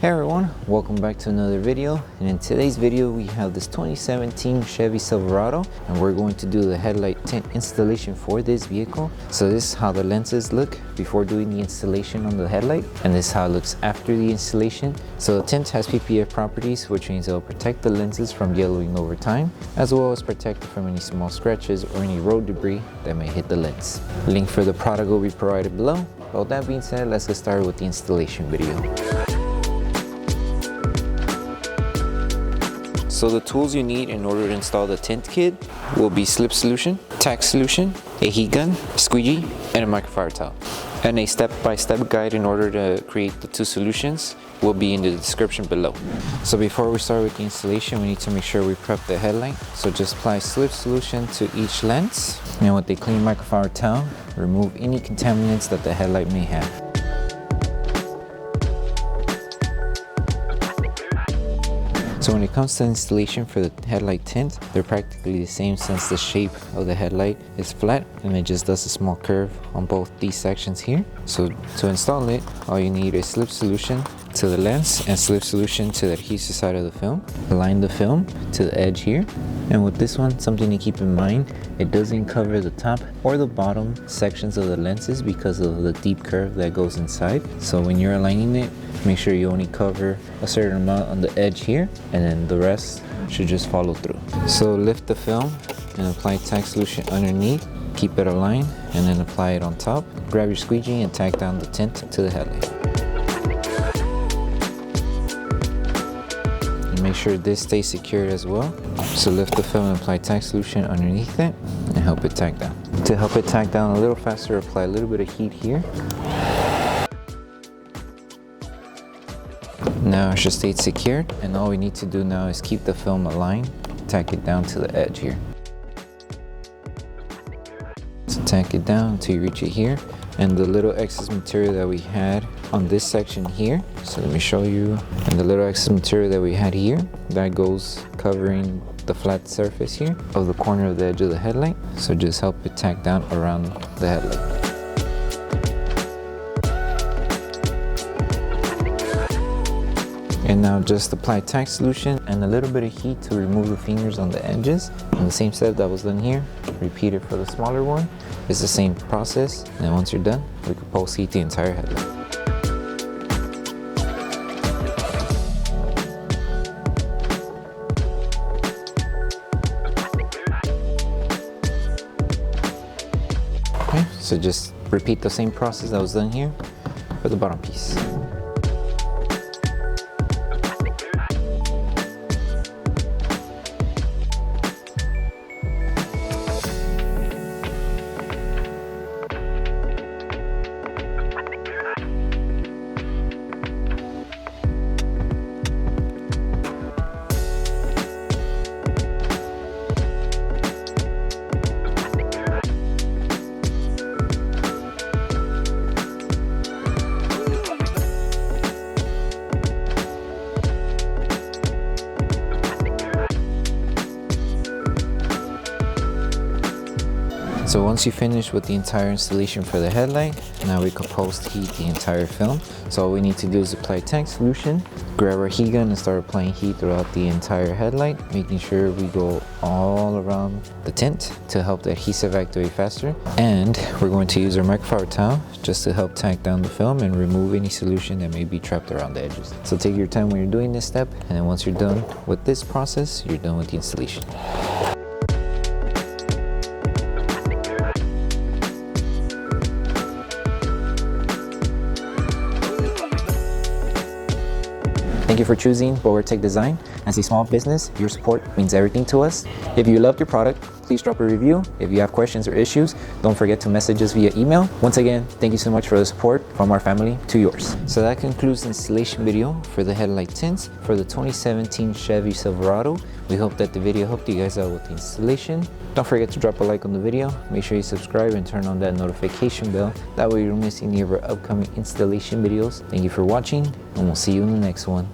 Hey everyone, welcome back to another video, and in today's video we have this 2017 Chevy Silverado and we're going to do the headlight tint installation for this vehicle. So this is how the lenses look before doing the installation on the headlight, and this is how it looks after the installation. So the tint has PPF properties, which means it will protect the lenses from yellowing over time, as well as protect it from any small scratches or any road debris that may hit the lens. Link for the product will be provided below. All that being said, let's get started with the installation video. So the tools you need in order to install the tint kit will be Slip Solution, Tack Solution, a heat gun, squeegee, and a microfiber towel. And a step-by-step guide in order to create the two solutions will be in the description below. So before we start with the installation, we need to make sure we prep the headlight. So just apply Slip Solution to each lens, and with a clean microfiber towel, remove any contaminants that the headlight may have. So when it comes to installation for the headlight tint, they're practically the same since the shape of the headlight is flat and it just does a small curve on both these sections here. So to install it, all you need is Slip Solution to the lens and Slip Solution to the adhesive side of the film. Align the film to the edge here. And with this one, something to keep in mind, it doesn't cover the top or the bottom sections of the lenses because of the deep curve that goes inside. So when you're aligning it, make sure you only cover a certain amount on the edge here, and then the rest should just follow through. So lift the film and apply tack solution underneath, keep it aligned, and then apply it on top. Grab your squeegee and tack down the tint to the headlight. And make sure this stays secured as well. So lift the film and apply tack solution underneath it and help it tack down. To help it tack down a little faster, apply a little bit of heat here. Now it should stay secured, and all we need to do now is keep the film aligned, tack it down to the edge here. So tack it down until you reach it here, and the little excess material that we had on this section here, so let me show you, and the little excess material that we had here, that goes covering the flat surface here of the corner of the edge of the headlight. So just help it tack down around the headlight. And now just apply tack solution and a little bit of heat to remove the fingers on the edges. And the same step that was done here, repeat it for the smaller one. It's the same process, and then once you're done, we can post heat the entire headlight. Okay, so just repeat the same process that was done here for the bottom piece. So once you finish with the entire installation for the headlight, now we can post heat the entire film. So all we need to do is apply tack solution, grab our heat gun and start applying heat throughout the entire headlight, making sure we go all around the tint to help the adhesive activate faster. And we're going to use our microfiber towel just to help tack down the film and remove any solution that may be trapped around the edges. So take your time when you're doing this step, and then once you're done with this process, you're done with the installation. Thank you for choosing Bogar Tech Design. As a small business, your support means everything to us. If you loved your product, please drop a review. If you have questions or issues, don't forget to message us via email. Once again, thank you so much for the support from our family to yours. So that concludes the installation video for the headlight tints for the 2017 Chevy Silverado. We hope that the video helped you guys out with the installation. Don't forget to drop a like on the video. Make sure you subscribe and turn on that notification bell. That way you don't miss any of our upcoming installation videos. Thank you for watching, and we'll see you in the next one.